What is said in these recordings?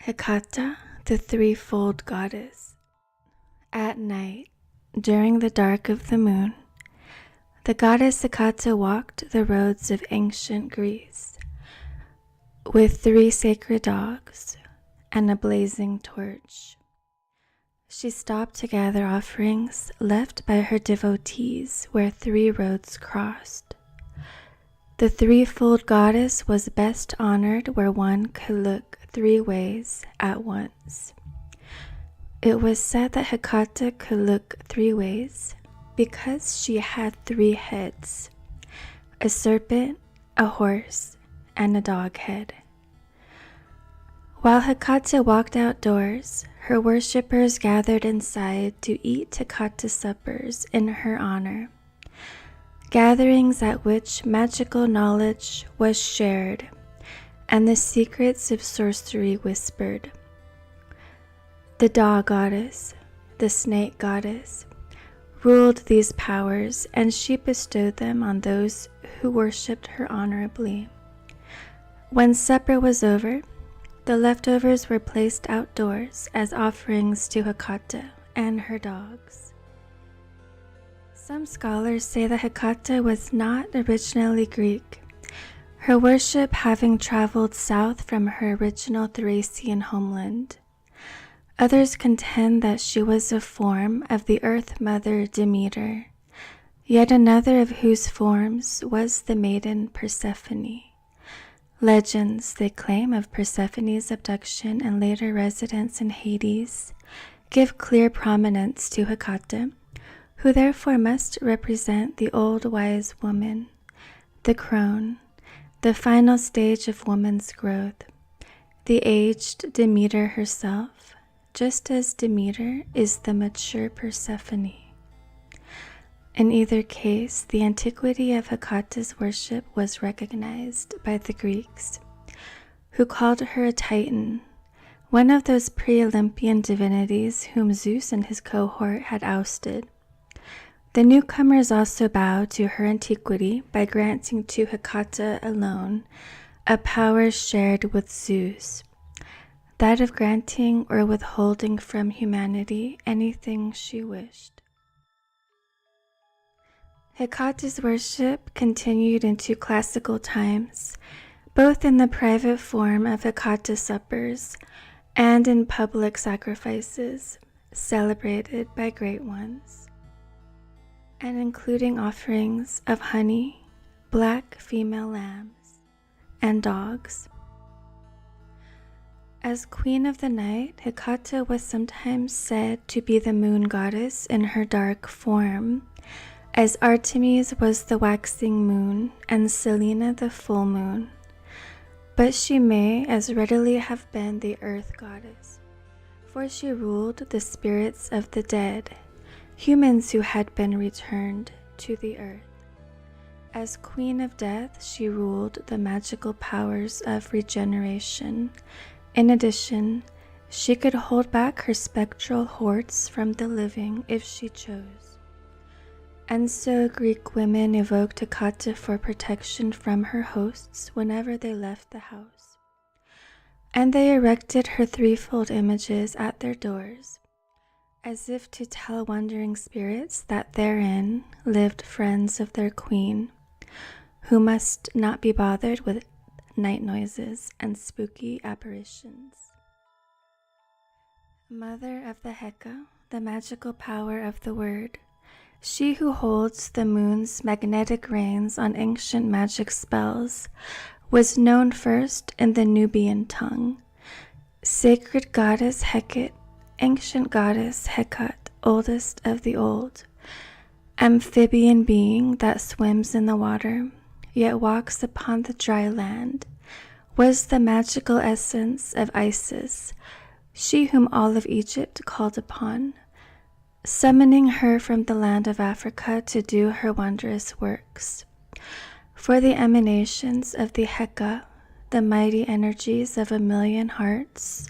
Hecate, the threefold goddess. At night, during the dark of the moon, the goddess Hecate walked the roads of ancient Greece with 3 sacred dogs and a blazing torch. She stopped to gather offerings left by her devotees where 3 roads crossed. The threefold goddess was best honored where one could look 3 ways at once. It was said that Hecate could look 3 ways because she had 3 heads: a serpent, a horse, and a dog head. While Hecate walked outdoors, her worshippers gathered inside to eat Hecate suppers in her honor, gatherings at which magical knowledge was shared and the secrets of sorcery whispered. The dog goddess, the snake goddess, ruled these powers, and she bestowed them on those who worshipped her honorably. When supper was over, the leftovers were placed outdoors as offerings to Hecate and her dogs. Some scholars say that Hecate was not originally Greek, her worship having traveled south from her original Thracian homeland. Others contend that she was a form of the Earth Mother Demeter, yet another of whose forms was the maiden Persephone. Legends, they claim, of Persephone's abduction and later residence in Hades give clear prominence to Hecate, who therefore must represent the old wise woman, the crone, the final stage of woman's growth, the aged Demeter herself, just as Demeter is the mature Persephone. In either case, the antiquity of Hecate's worship was recognized by the Greeks, who called her a Titan, one of those pre-Olympian divinities whom Zeus and his cohort had ousted. The newcomers also bowed to her antiquity by granting to Hecate alone a power shared with Zeus, that of granting or withholding from humanity anything she wished. Hecate's worship continued into classical times, both in the private form of Hecate suppers and in public sacrifices celebrated by great ones, and including offerings of honey, black female lambs, and dogs. As queen of the night, Hecate was sometimes said to be the moon goddess in her dark form, as Artemis was the waxing moon and Selene the full moon. But she may as readily have been the earth goddess, for she ruled the spirits of the dead, humans who had been returned to the earth. As queen of death, she ruled the magical powers of regeneration. In addition, she could hold back her spectral hordes from the living if she chose. And so Greek women evoked Hecate for protection from her hosts whenever they left the house. And they erected her threefold images at their doors, as if to tell wandering spirits that therein lived friends of their queen, who must not be bothered with night noises and spooky apparitions. Mother of the Heka, the magical power of the word, she who holds the moon's magnetic reins on ancient magic spells, was known first in the Nubian tongue. Sacred goddess Hecate, ancient goddess Hecate, oldest of the old, amphibian being that swims in the water, yet walks upon the dry land, was the magical essence of Isis, she whom all of Egypt called upon, summoning her from the land of Africa to do her wondrous works. For the emanations of the Heka, the mighty energies of 1,000,000 hearts,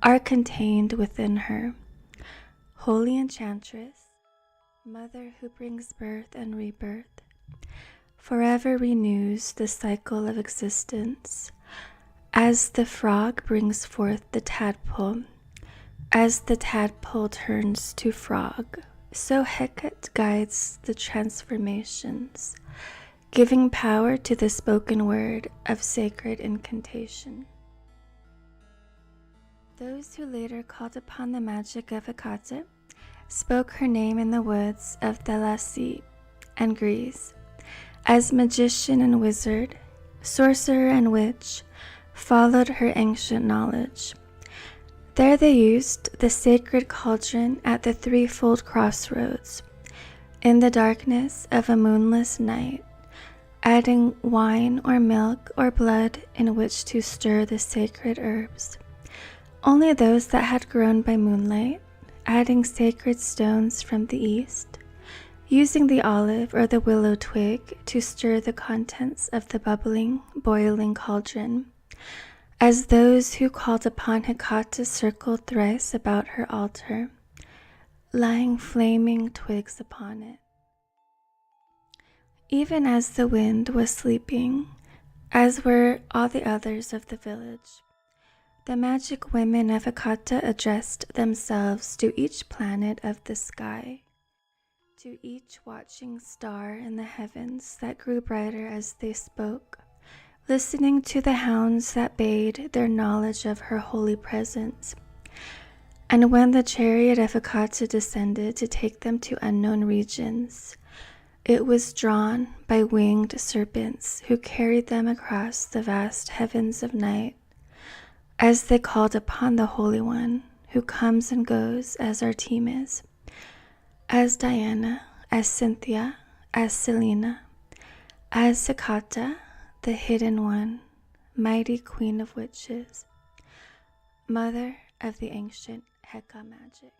are contained within her. Holy enchantress, mother who brings birth and rebirth, forever renews the cycle of existence, As the frog brings forth the tadpole, as the tadpole turns to frog, so Hecate guides the transformations, giving power to the spoken word of sacred incantation. Those who later called upon the magic of Hecate spoke her name in the woods of Thalassy and Greece, as magician and wizard, sorcerer and witch, followed her ancient knowledge. There they used the sacred cauldron at the threefold crossroads, in the darkness of a moonless night, adding wine or milk or blood in which to stir the sacred herbs. Only those that had grown by moonlight, adding sacred stones from the east, using the olive or the willow twig to stir the contents of the bubbling, boiling cauldron, as those who called upon Hecate circled thrice about her altar, lying flaming twigs upon it. Even as the wind was sleeping, as were all the others of the village, the magic women of Hecate addressed themselves to each planet of the sky, to each watching star in the heavens that grew brighter as they spoke, listening to the hounds that bayed their knowledge of her holy presence. And when the chariot of Hecate descended to take them to unknown regions, it was drawn by winged serpents who carried them across the vast heavens of night, as they called upon the Holy One who comes and goes as Artemis, as Diana, as Cynthia, as Selena, as Hecate, the Hidden One, mighty Queen of Witches, Mother of the ancient Heka magic.